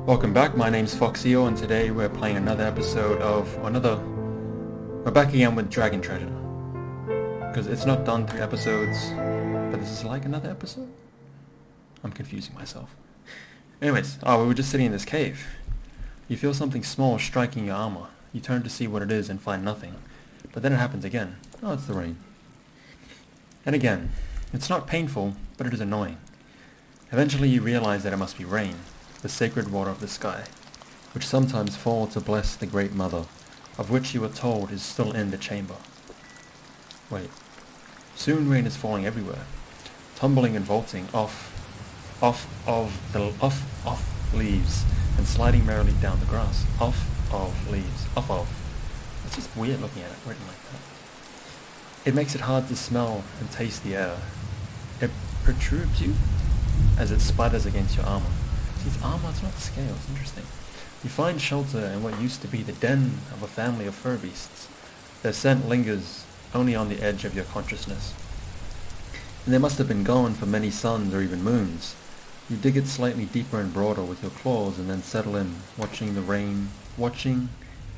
Welcome back, my name's Foxxeel and today we're playing another episode of we're back again with Dragon Treasure. Because it's not done 3 episodes, but this is like another episode? I'm confusing myself. Anyways, we were just sitting in this cave. You feel something small striking your armor. You turn to see what it is and find nothing. But then it happens again. Oh, it's the rain. And again. It's not painful, but it is annoying. Eventually you realize that it must be rain, the sacred water of the sky, which sometimes fall to bless the Great Mother, of which you are told is still in the chamber. Wait. Soon rain is falling everywhere, tumbling and vaulting off leaves, and sliding merrily down the grass. Off of leaves. Off of. It's just weird looking at it written like that. It makes it hard to smell and taste the air. It protrudes you as it splatters against your armor. See, it's armor, it's not scales. Interesting. You find shelter in what used to be the den of a family of fur beasts. Their scent lingers only on the edge of your consciousness. And they must have been gone for many suns or even moons. You dig it slightly deeper and broader with your claws and then settle in, watching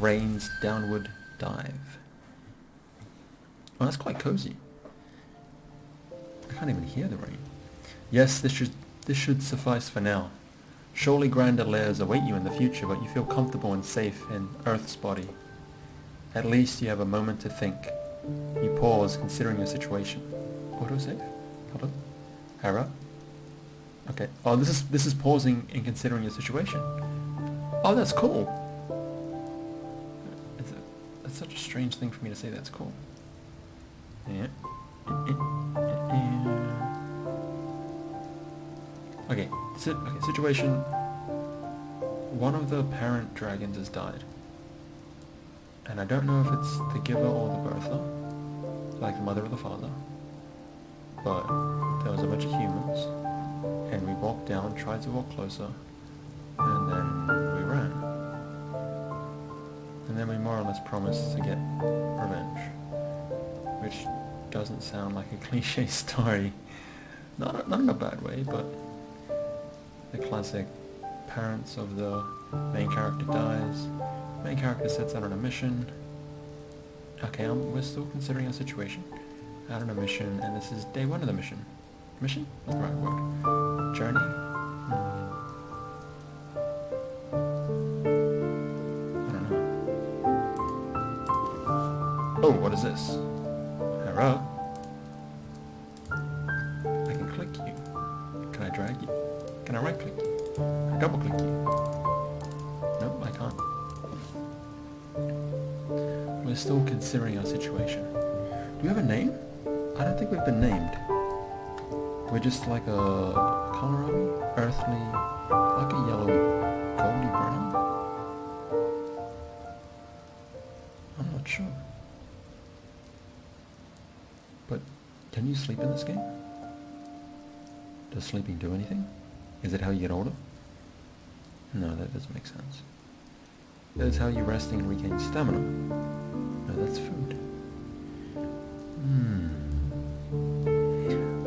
rain's downward dive. Oh, that's quite cozy. I can't even hear the rain. Yes, this should suffice for now. Surely grander layers await you in the future, but you feel comfortable and safe in Earth's body. At least you have a moment to think. You pause, considering your situation. Autosave? Hello? Hera? Okay. Oh, this is pausing and considering your situation. Oh, that's cool. That's such a strange thing for me to say. That's cool. Yeah. Okay, situation. One of the parent dragons has died. And I don't know if it's the giver or the birther, like the mother or the father. But there was a bunch of humans, and we walked down, tried to walk closer, and then we ran. And then we more or less promised to get revenge. Which doesn't sound like a cliche story. Not in a bad way, but the classic parents of the main character dies, main character sets out on a mission. Okay, we're still considering a situation. Out on a mission, and this is day 1 of the mission. Mission? That's the right word. Journey? I don't know. Oh, what is this? Hera? I can click you. Can I drag you? Can I right click you? Can I double click you? Nope, I can't. We're still considering our situation. Do we have a name? I don't think we've been named. We're just like a color are we? Earthly, like a yellow, goldy brown? I'm not sure. But can you sleep in this game? Does sleeping do anything? Is it how you get older? No, that doesn't make sense. That is how you resting and regain stamina. No, that's food.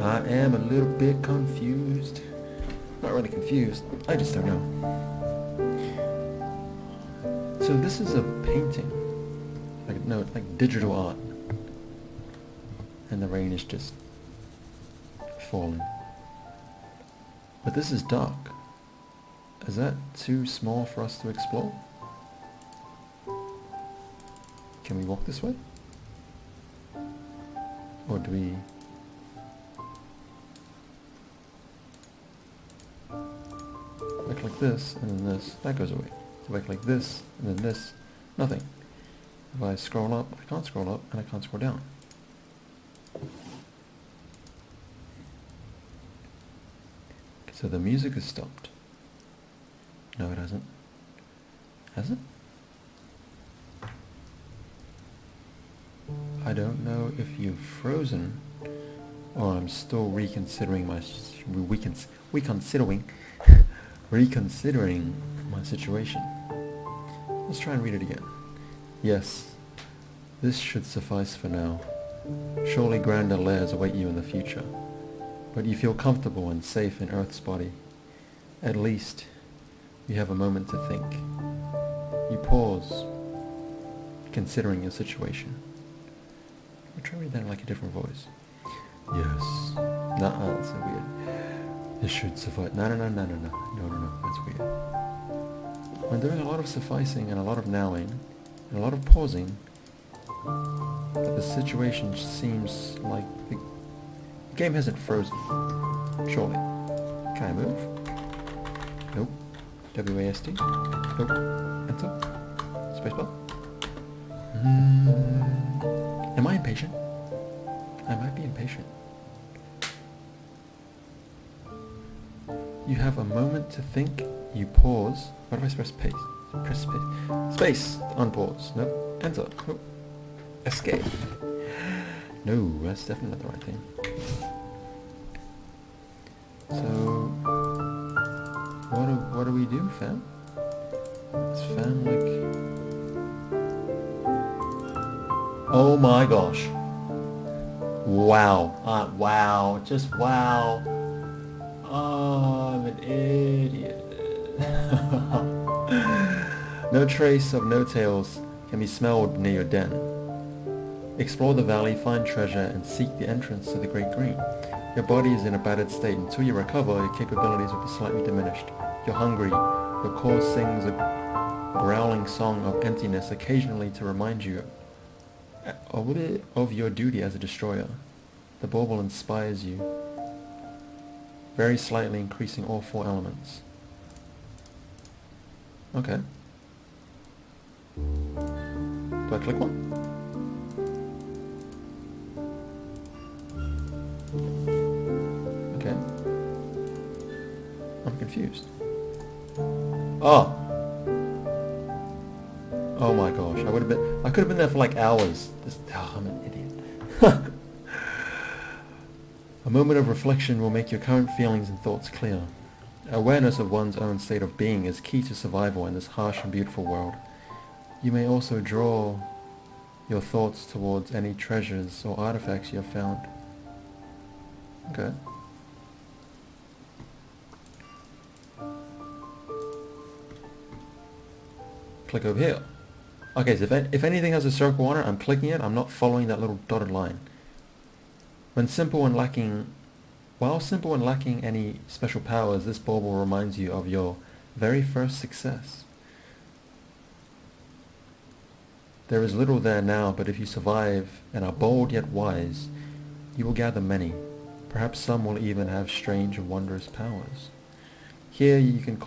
I am a little bit confused. Not really confused. I just don't know. So this is a painting. Like digital art. And the rain is just falling. But this is dark. Is that too small for us to explore? Can we walk this way? Or do we... Back like this, and then this, that goes away. So back like this, and then this, nothing. If I scroll up, I can't scroll up, and I can't scroll down. So the music has stopped. No, it hasn't. Has it? I don't know if you've frozen, or I'm still reconsidering my reconsidering my situation. Let's try and read it again. Yes, this should suffice for now. Surely grander layers await you in the future. But you feel comfortable and safe in Earth's body. At least, You have a moment to think. You pause, considering your situation. I'll try to read that in like a different voice. Yes. Nah, that's so weird. This should suffice. No, that's weird. When doing a lot of sufficing and a lot of nowing, and a lot of pausing, but the situation seems like the game hasn't frozen. Surely. Can I move? Nope. WASD? Nope. Enter? Spacebar? Am I impatient? I might be impatient. You have a moment to think. You pause. What if I press space? Press space. Space! Unpause. Nope. Enter. Nope. Escape. No, that's definitely not the right thing. So, what do we do, fam? It's fam like... Oh my gosh. Wow. Wow. Just wow. Oh, I'm an idiot. No trace of no tails can be smelled near your den. Explore the valley, find treasure, and seek the entrance to the Great Green. Your body is in a battered state. Until you recover, your capabilities will be slightly diminished. You're hungry. Your core sings a growling song of emptiness occasionally to remind you of your duty as a destroyer. The bauble inspires you, very slightly increasing all 4 elements. Okay. Do I click one? Okay. I'm confused. Oh! Oh my gosh, I could have been there for like hours. I'm an idiot. A moment of reflection will make your current feelings and thoughts clear. Awareness of one's own state of being is key to survival in this harsh and beautiful world. You may also draw your thoughts towards any treasures or artifacts you have found. Okay. Click over here. Okay, so if anything has a circle on it, I'm clicking it. I'm not following that little dotted line. While simple and lacking any special powers, this bauble reminds you of your very first success. There is little there now, but if you survive and are bold yet wise, you will gather many. Perhaps some will even have strange and wondrous powers. Here you can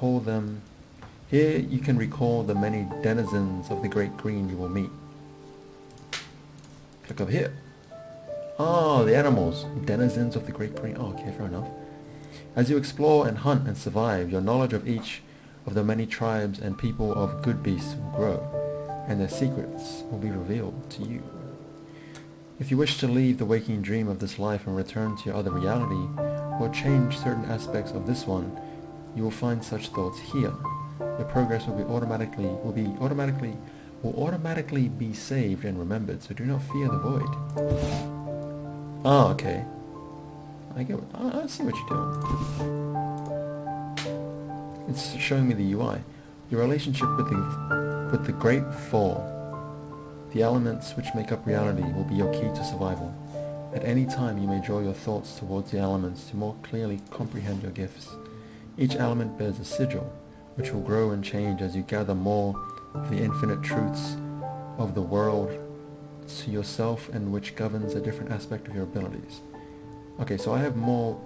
recall the many denizens of the Great Green you will meet. Click over here. Oh, the animals. Denizens of the Great Green. Oh, okay, fair enough. As you explore and hunt and survive, your knowledge of each of the many tribes and people of good beasts will grow, and their secrets will be revealed to you. If you wish to leave the waking dream of this life and return to your other reality, or change certain aspects of this one, you will find such thoughts here. Your progress will automatically be saved and remembered, so do not fear the void. Oh, okay. I see what you're doing. It's showing me the UI. Your relationship with the Great Fall. The elements which make up reality will be your key to survival. At any time you may draw your thoughts towards the elements to more clearly comprehend your gifts. Each element bears a sigil, which will grow and change as you gather more of the infinite truths of the world to yourself, and which governs a different aspect of your abilities. Okay, so I have more...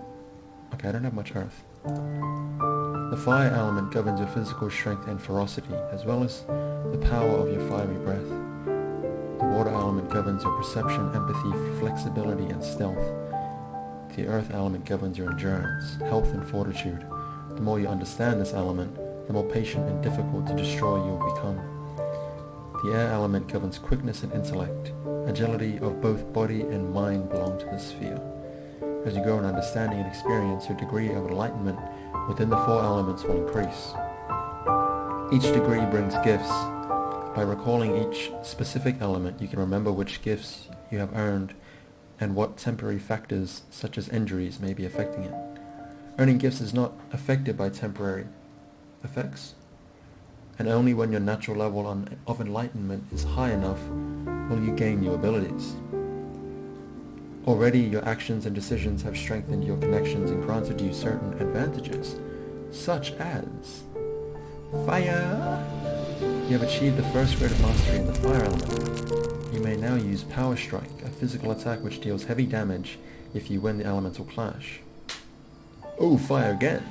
Okay, I don't have much earth. The fire element governs your physical strength and ferocity, as well as the power of your fiery breath. The water element governs your perception, empathy, flexibility, and stealth. The earth element governs your endurance, health, and fortitude. The more you understand this element, the more patient and difficult to destroy you will become. The air element governs quickness and intellect. Agility of both body and mind belong to this sphere. As you grow in understanding and experience, your degree of enlightenment within the 4 elements will increase. Each degree brings gifts. By recalling each specific element, you can remember which gifts you have earned and what temporary factors, such as injuries, may be affecting it. Earning gifts is not affected by temporary effects. and only when your natural level of enlightenment is high enough will you gain new abilities. Already your actions and decisions have strengthened your connections and granted you certain advantages, such as fire. You have achieved the first grade of mastery in the fire element. You may now use Power Strike, a physical attack which deals heavy damage if you win the elemental clash. Oh, fire again!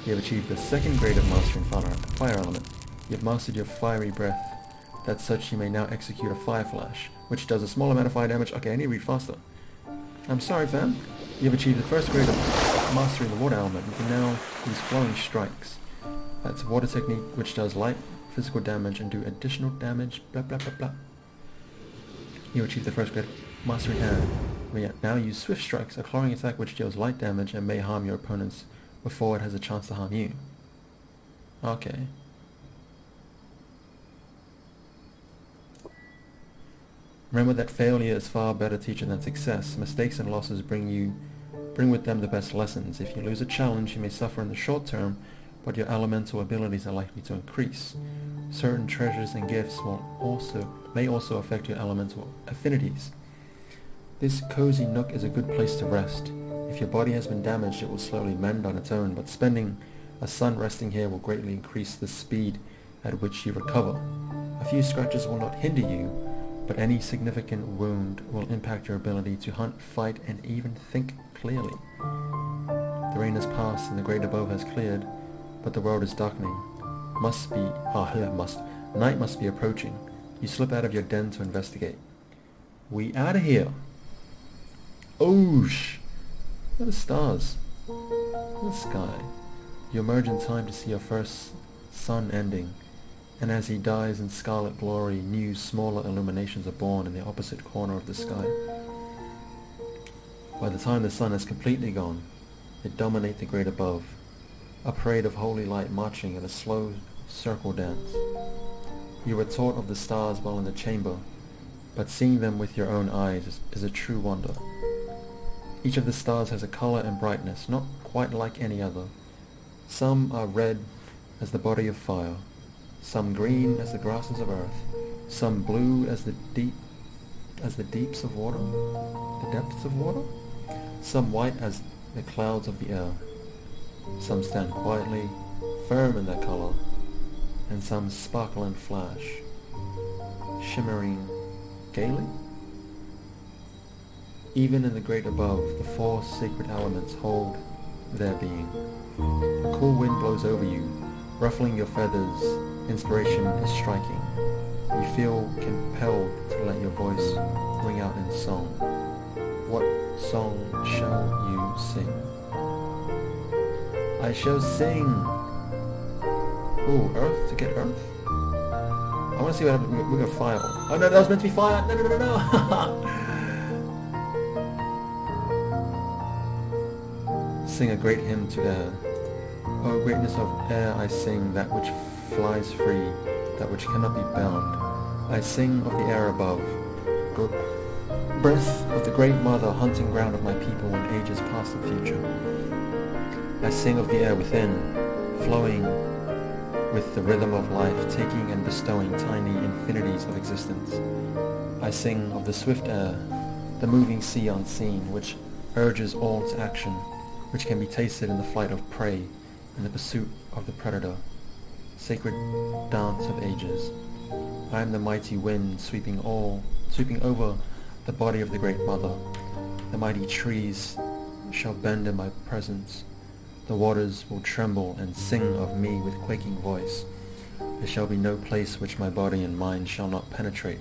You have achieved the second grade of mastery in fire element. You have mastered your fiery breath. That's such you may now execute a fire flash, which does a small amount of fire damage. Okay, I need to read faster. I'm sorry, fam. You have achieved the first grade of mastery in the water element. You can now use flowing strikes. That's a water technique which does light physical damage and do additional damage, blah blah blah blah. You achieve the first grade of mastery air. You may now use swift strikes, a clawing attack which deals light damage and may harm your opponents before it has a chance to harm you. Okay. Remember that failure is far better teacher than success. Mistakes and losses bring with them the best lessons. If you lose a challenge, you may suffer in the short term, but your elemental abilities are likely to increase. Certain treasures and gifts may also affect your elemental affinities. This cozy nook is a good place to rest. If your body has been damaged, it will slowly mend on its own, but spending a sun resting here will greatly increase the speed at which you recover. A few scratches will not hinder you, but any significant wound will impact your ability to hunt, fight, and even think clearly. The rain has passed and the great above has cleared, but the world is darkening. Night must be approaching. You slip out of your den to investigate. We out of here. Oosh! Look at the stars. Look at the sky. You emerge in time to see your first sun ending, and as he dies in scarlet glory, new, smaller illuminations are born in the opposite corner of the sky. By the time the sun is completely gone, it dominates the great above, a parade of holy light marching in a slow circle dance. You were taught of the stars while in the chamber, but seeing them with your own eyes is a true wonder. Each of the stars has a color and brightness not quite like any other. Some are red as the body of fire, some green as the grasses of earth, some blue as the deeps of water, the depths of water, some white as the clouds of the air. Some stand quietly, firm in their color, and some sparkle and flash, shimmering gaily. Even in the great above, the four sacred elements hold their being. A cool wind blows over you, ruffling your feathers. Inspiration is striking. You feel compelled to let your voice ring out in song. What song shall you sing? I shall sing. Ooh, earth to get earth? I want to see what happens. We're going to fire. Oh no, that was meant to be fire. No. Sing a great hymn to air. O greatness of air, I sing that which flies free, that which cannot be bound. I sing of the air above, breath of the great mother, hunting ground of my people in ages past and future. I sing of the air within, flowing with the rhythm of life, taking and bestowing tiny infinities of existence. I sing of the swift air, the moving sea unseen, which urges all to action, which can be tasted in the flight of prey, in the pursuit of the predator. Sacred dance of ages. I am the mighty wind sweeping over the body of the great mother. The mighty trees shall bend in my presence. The waters will tremble and sing of me with quaking voice. There shall be no place which my body and mind shall not penetrate.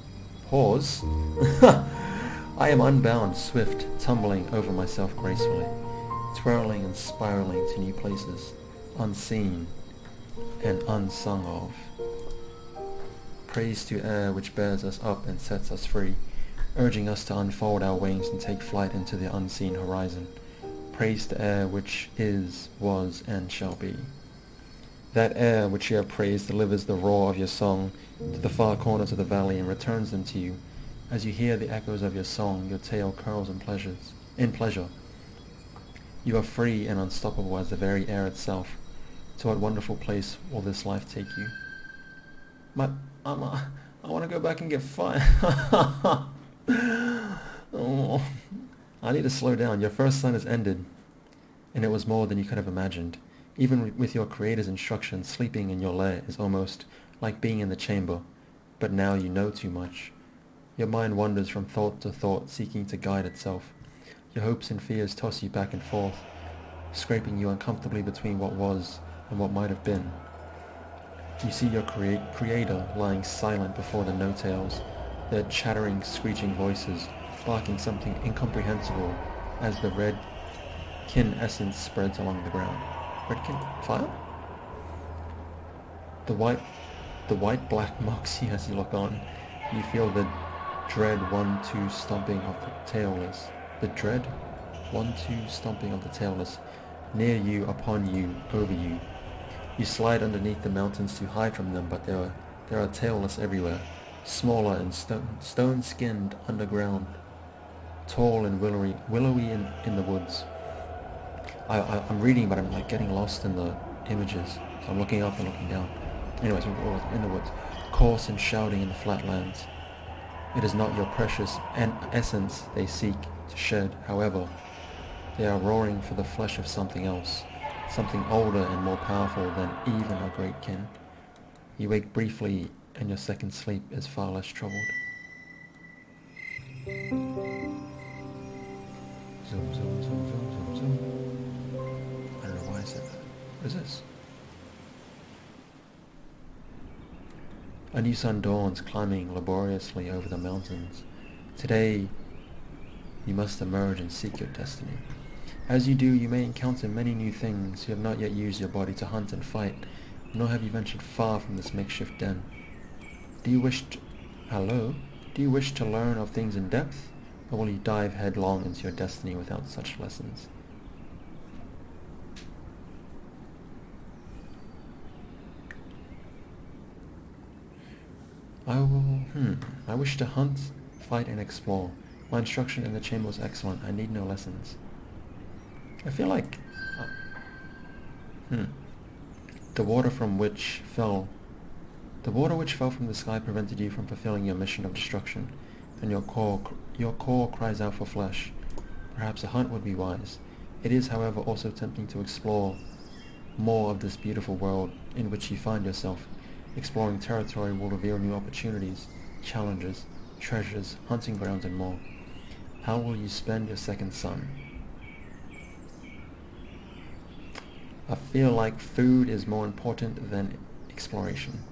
Pause. I am unbound, swift, tumbling over myself gracefully, twirling and spiraling to new places, unseen and unsung of. Praise to air which bears us up and sets us free, urging us to unfold our wings and take flight into the unseen horizon. Praise to air which is, was, and shall be. That air which you have praised delivers the roar of your song to the far corners of the valley and returns them to you. As you hear the echoes of your song, your tail curls in pleasure. You are free and unstoppable as the very air itself. To what wonderful place will this life take you? My, I want to go back and get fire. Oh, I need to slow down. Your first sun has ended, and it was more than you could have imagined. Even with your creator's instructions, sleeping in your lair is almost like being in the chamber. But now you know too much. Your mind wanders from thought to thought, seeking to guide itself. Your hopes and fears toss you back and forth, scraping you uncomfortably between what was and what might have been. You see your creator lying silent before the no-tails, their chattering, screeching voices, barking something incomprehensible as the red kin essence spreads along the ground. Red kin? Fire? The white black mocks you as you look on. You feel the dread 1-2 stomping of the tailless. The dread 1-2 stomping of the tailless, near you, upon you, over you. You slide underneath the mountains to hide from them, but there are tailless everywhere, smaller and stone-skinned underground, tall and willowy in the woods. I'm reading, but I'm like getting lost in the images. So I'm looking up and looking down. Anyways, we're in the woods, coarse and shouting in the flatlands. It is not your precious essence they seek to shed, however. They are roaring for the flesh of something else, something older and more powerful than even a great kin. You wake briefly, and your second sleep is far less troubled. Zoom, zoom, zoom, zoom, zoom, zoom. I don't know why I said that. What is this? A new sun dawns, climbing laboriously over the mountains. Today, you must emerge and seek your destiny. As you do, you may encounter many new things. You have not yet used your body to hunt and fight, nor have you ventured far from this makeshift den. Do you wish to learn of things in depth, or will you dive headlong into your destiny without such lessons? I wish to hunt, fight, and explore. My instruction in the chamber was excellent. I need no lessons. I feel like... The water which fell from the sky prevented you from fulfilling your mission of destruction, and your core cries out for flesh. Perhaps a hunt would be wise. It is, however, also tempting to explore more of this beautiful world in which you find yourself. Exploring territory will reveal new opportunities, challenges, treasures, hunting grounds, and more. How will you spend your second sun? I feel like food is more important than exploration.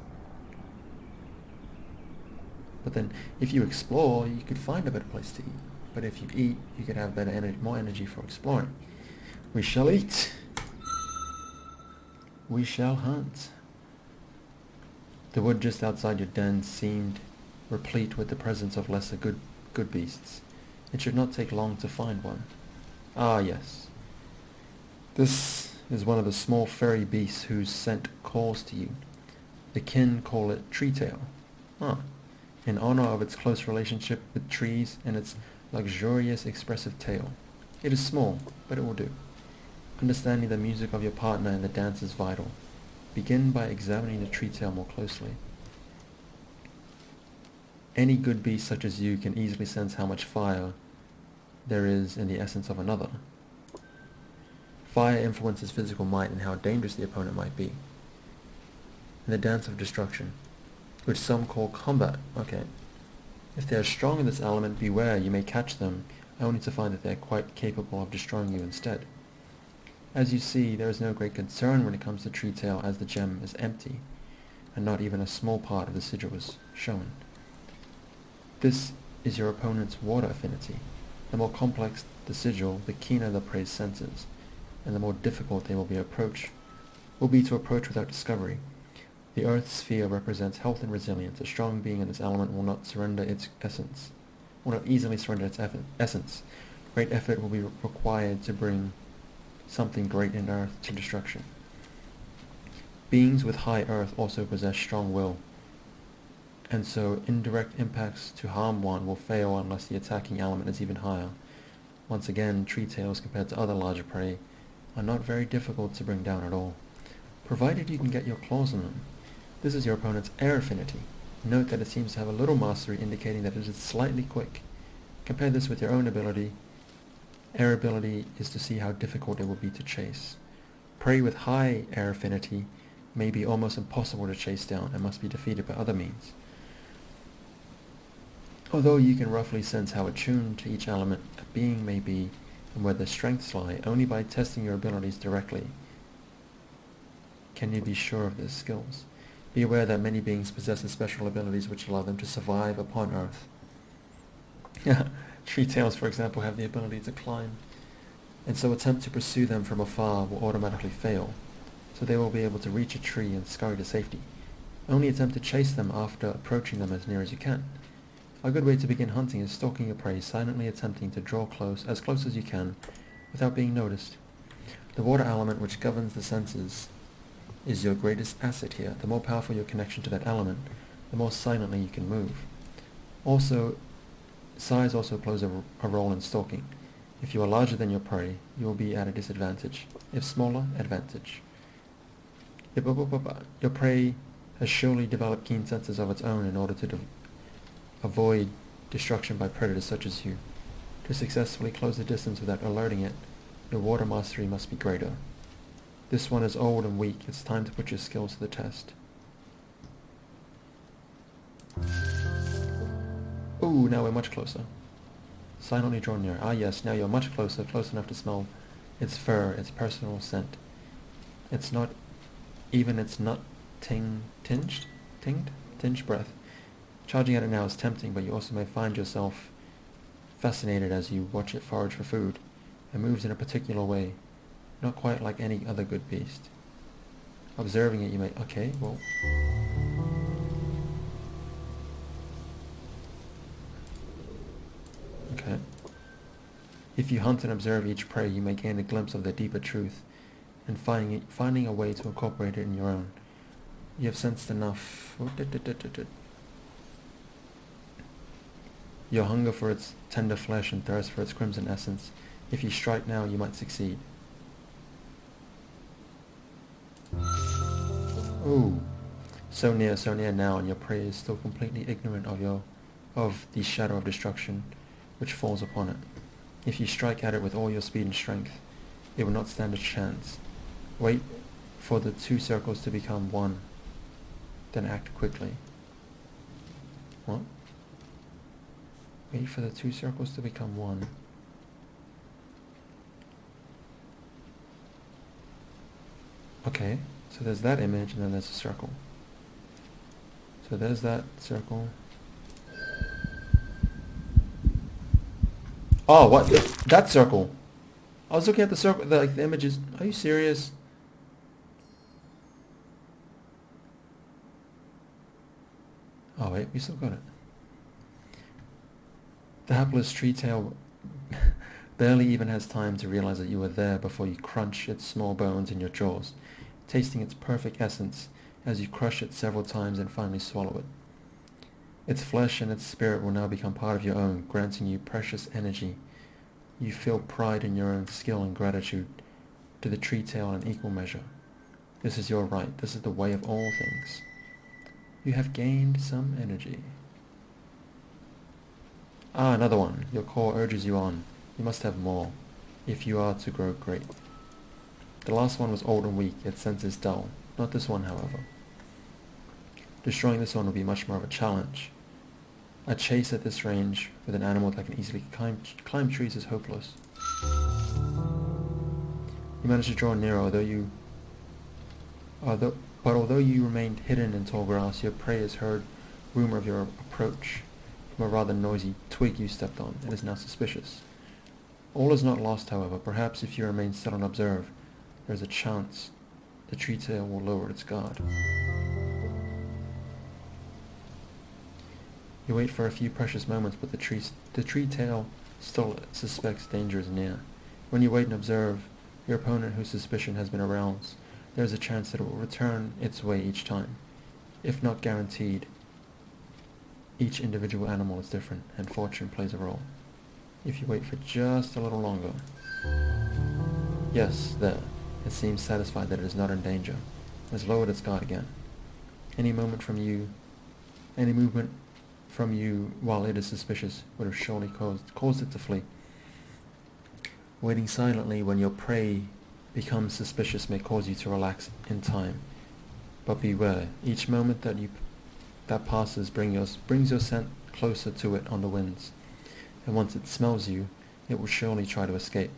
But then, if you explore, you could find a better place to eat. But if you eat, you could have more energy for exploring. We shall eat. We shall hunt. The wood just outside your den seemed replete with the presence of lesser good beasts. It should not take long to find one. Ah, yes. This is one of the small furry beasts whose scent calls to you. The kin call it treetail. In honor of its close relationship with trees and its luxurious, expressive tail. It is small, but it will do. Understanding the music of your partner and the dance is vital. Begin by examining the treetail more closely. Any good beast such as you can easily sense how much fire there is in the essence of another. Fire influences physical might and how dangerous the opponent might be. In the dance of destruction, which some call combat. Okay. If they are strong in this element, beware, you may catch them, only to find that they are quite capable of destroying you instead. As you see, there is no great concern when it comes to treetail, as the gem is empty, and not even a small part of the sigil is shown. This is your opponent's water affinity. The more complex the sigil, the keener the prey's senses, and the more difficult they will be to approach without discovery. The earth sphere represents health and resilience. A strong being in this element will not easily surrender its essence. Great effort will be required to bring something great in earth to destruction. Beings with high earth also possess strong will, and so indirect impacts to harm one will fail unless the attacking element is even higher. Once again, treetails compared to other larger prey are not very difficult to bring down at all, provided you can get your claws on them. This is your opponent's air affinity. Note that it seems to have a little mastery, indicating that it is slightly quick. Compare this with your own ability. Air ability is to see how difficult it will be to chase. Prey with high air affinity may be almost impossible to chase down and must be defeated by other means. Although you can roughly sense how attuned to each element a being may be and where their strengths lie, only by testing your abilities directly can you be sure of their skills. Be aware that many beings possess special abilities which allow them to survive upon Earth. Tree tails, for example, have the ability to climb, and so attempt to pursue them from afar will automatically fail, so they will be able to reach a tree and scurry to safety. Only attempt to chase them after approaching them as near as you can. A good way to begin hunting is stalking your prey, silently attempting to draw as close as you can, without being noticed. The water element, which governs the senses, is your greatest asset here. The more powerful your connection to that element, the more silently you can move. Also, size also plays a role in stalking. If you are larger than your prey, you will be at a disadvantage. If smaller, advantage. Your prey has surely developed keen senses of its own in order to avoid destruction by predators such as you. To successfully close the distance without alerting it, your water mastery must be greater. This one is old and weak. It's time to put your skills to the test. Ooh, now we're much closer. Silently draw near. Ah yes, now you're much closer, close enough to smell its fur, its personal scent. It's not even its nut tinged breath. Charging at it now is tempting, but you also may find yourself fascinated as you watch it forage for food. It moves in a particular way, not quite like any other good beast. Observing it, you may... Okay, well... Okay. If you hunt and observe each prey, you may gain a glimpse of the deeper truth, and finding a way to incorporate it in your own. You have sensed enough... Your hunger for its tender flesh and thirst for its crimson essence. If you strike now, you might succeed. Ooh. So near now, and your prey is still completely ignorant of the shadow of destruction which falls upon it. If you strike at it with all your speed and strength, it will not stand a chance. Wait for the two circles to become one, then act quickly. What? Wait for the two circles to become one. Okay, so there's that image and then there's a circle. So there's that circle. Oh, what? That circle. I was looking at the circle, like the images. Are you serious? Oh wait, we still got it. The hapless tree tail barely even has time to realize that you were there before you crunch its small bones in your jaws, tasting its perfect essence as you crush it several times and finally swallow it. Its flesh and its spirit will now become part of your own, granting you precious energy. You feel pride in your own skill and gratitude to the tree tail in equal measure. This is your right. This is the way of all things. You have gained some energy. Ah, another one. Your core urges you on. You must have more, if you are to grow great. The last one was old and weak, its senses dull. Not this one, however. Destroying this one will be much more of a challenge. A chase at this range with an animal that can easily climb trees is hopeless. You managed to draw nearer, although you remained hidden in tall grass, your prey has heard rumor of your approach. From a rather noisy twig you stepped on, it is now suspicious. All is not lost, however. Perhaps if you remain still and observe, there is a chance the tree tail will lower its guard. You wait for a few precious moments, but the tree tail still suspects danger is near. When you wait and observe your opponent whose suspicion has been aroused, there is a chance that it will return its way each time. If not guaranteed, each individual animal is different, and fortune plays a role. If you wait for just a little longer... Yes, there. It seems satisfied that it is not in danger. It has lowered its guard again. Any movement from you while it is suspicious would have surely caused it to flee. Waiting silently when your prey becomes suspicious may cause you to relax in time. But beware, each moment that passes brings your scent closer to it on the winds, and once it smells you, it will surely try to escape.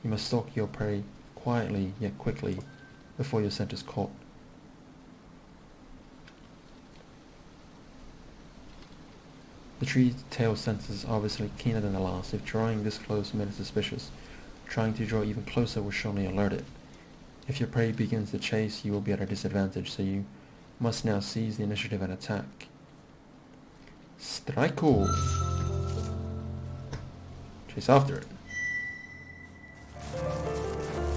You must stalk your prey quietly yet quickly before your scent is caught. The tree's tail sense is obviously keener than the last. If drawing this close made it suspicious, trying to draw even closer will surely alert it. If your prey begins to chase, you will be at a disadvantage, so you must now seize the initiative and attack. Strike-o! Chase after it.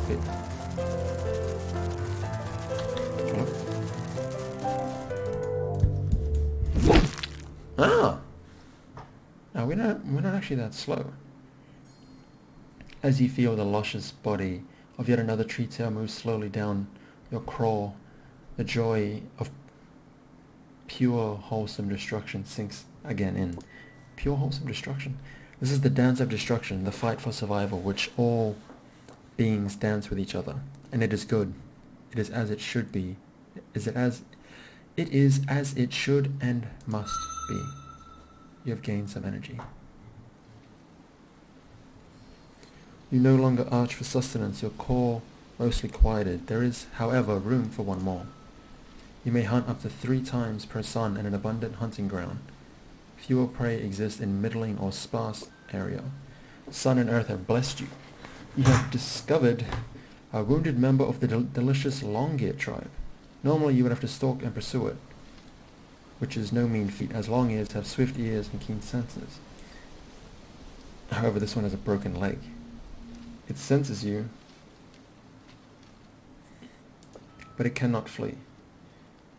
Okay. Ah! Now we're not actually that slow. As you feel the luscious body of yet another tree tail move slowly down your craw, the joy of pure wholesome destruction sinks again in. Pure wholesome destruction? This is the dance of destruction, the fight for survival, which all beings dance with each other. And it is good. It is as it should be. It is as it should and must be. You have gained some energy. You no longer arch for sustenance, your core mostly quieted. There is, however, room for one more. You may hunt up to 3 times per sun in an abundant hunting ground. Fewer prey exist in middling or sparse area. Sun and earth have blessed you. You have discovered a wounded member of the delicious long-eared tribe. Normally you would have to stalk and pursue it, which is no mean feat, as long-ears have swift ears and keen senses. However, this one has a broken leg. It senses you, but it cannot flee.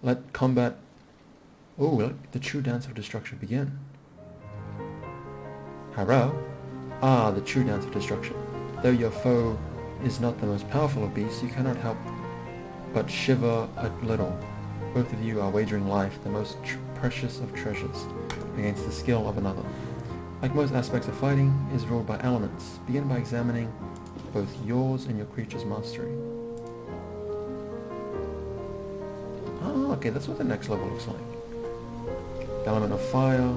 Let combat... Oh, let the true dance of destruction begin. Hurrah! Ah, the true dance of destruction. Though your foe is not the most powerful of beasts, you cannot help but shiver a little. Both of you are wagering life, the most precious of treasures, against the skill of another. Like most aspects of fighting, it is ruled by elements. Begin by examining both yours and your creature's mastery. Ah, okay, that's what the next level looks like. The element of fire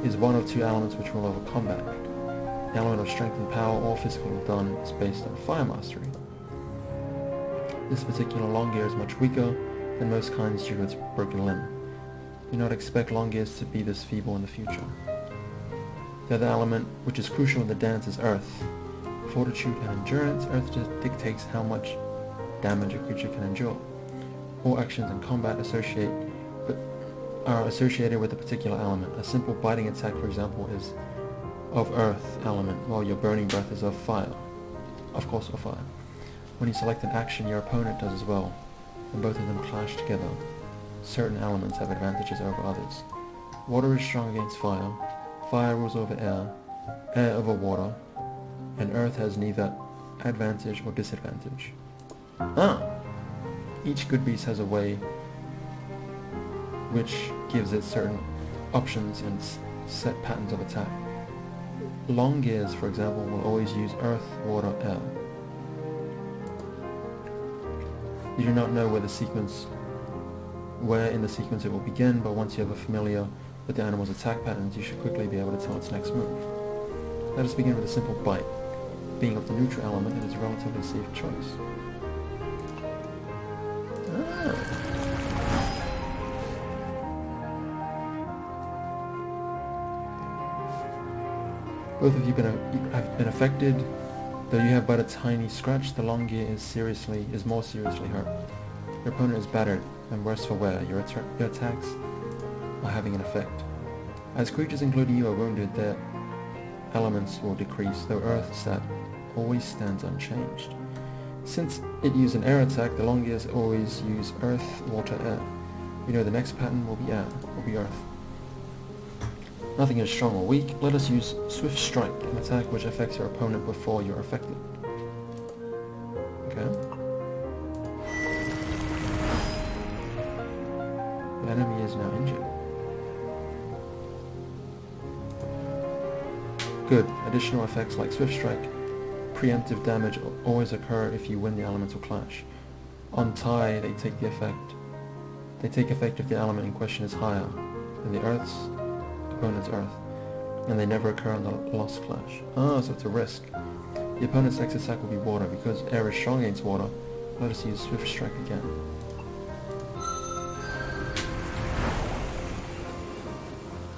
is one of 2 elements which rule over combat. The element of strength and power or physical done is based on fire mastery. This particular long-ear is much weaker than most kinds due to its broken limb. Do not expect long-ears to be this feeble in the future. The other element, which is crucial in the dance, is earth. Fortitude and endurance, earth just dictates how much damage a creature can endure. All actions in combat are associated with a particular element. A simple biting attack, for example, is of earth element, while your burning breath is of fire. Of course, of fire. When you select an action, your opponent does as well. When both of them clash together, certain elements have advantages over others. Water is strong against fire, fire rules over air, air over water, and earth has neither advantage or disadvantage. Each good beast has a way which gives it certain options and set patterns of attack. Long-ears, for example, will always use earth, water, air. You do not know where in the sequence it will begin, but once you have a familiar with the animal's attack patterns, you should quickly be able to tell its next move. Let us begin with a simple bite. Being of the neutral element, it is a relatively safe choice. Both of you have been affected. Though you have but a tiny scratch, the long-ear is more seriously hurt. Your opponent is battered, and worse for wear. Your attacks are having an effect. As creatures including you are wounded, their elements will decrease, though earth stat always stands unchanged. Since it used an air attack, the long-ears always use earth, water, air. You know the next pattern will be air, will be earth. Nothing is strong or weak. Let us use Swift Strike, an attack which affects your opponent before you're affected. Okay. Enemy is now injured. Good. Additional effects like Swift Strike, preemptive damage always occur if you win the elemental clash. On tie, they take effect if the element in question is higher than the opponent's earth, and they never occur on the lost clash. Ah, so it's a risk. The opponent's next attack will be water. Because air is strong against water, let us use Swift Strike again.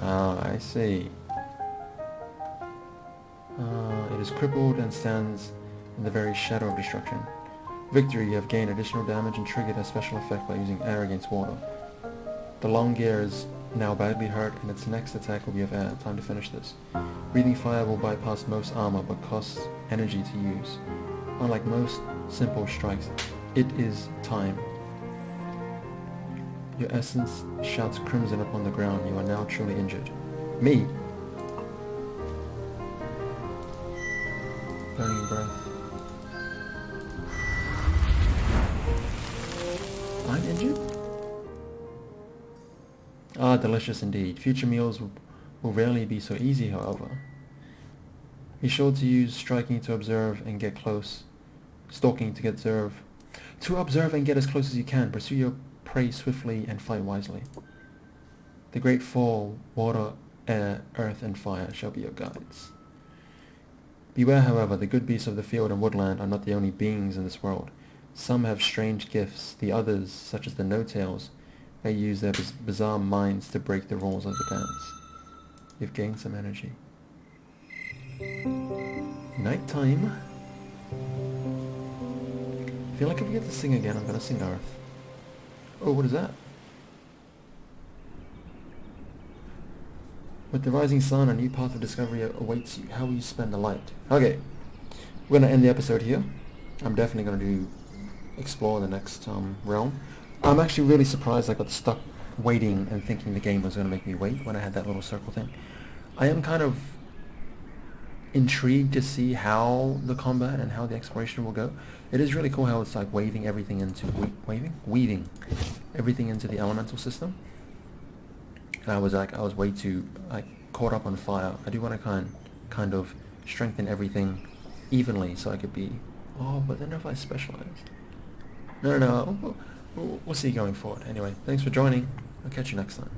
Ah, I see. It is crippled and stands in the very shadow of destruction. Victory, you have gained additional damage and triggered a special effect by using air against water. The long gear is now badly hurt and its next attack will be of air. Time to finish this. Breathing fire will bypass most armor but costs energy to use. Unlike most simple strikes, it is time. Your essence shouts crimson upon the ground. You are now truly injured. Me? Burning breath. I'm injured? Ah, delicious indeed. Future meals will rarely be so easy, however. Be sure to use striking to observe and get close. Stalking to observe. To observe and get as close as you can. Pursue your prey swiftly and fight wisely. The Great Four, water, air, earth, and fire shall be your guides. Beware, however, the good beasts of the field and woodland are not the only beings in this world. Some have strange gifts. The others, such as the no-tails, may use their bizarre minds to break the rules of the dance. You've gained some energy. Nighttime. I feel like if we get to sing again, I'm gonna sing Earth. Oh, what is that? With the rising sun, a new path of discovery awaits you. How will you spend the light? Okay, we're gonna end the episode here. I'm definitely gonna explore the next realm. I'm actually really surprised I got stuck waiting and thinking the game was gonna make me wait when I had that little circle thing. I am kind of intrigued to see how the combat and how the exploration will go. It is really cool how it's like weaving everything into everything into the elemental system. And I was way too caught up on fire. I do want to kind of strengthen everything evenly so I could be. Oh, but then if I specialize. No. We'll see going forward. Anyway, thanks for joining. I'll catch you next time.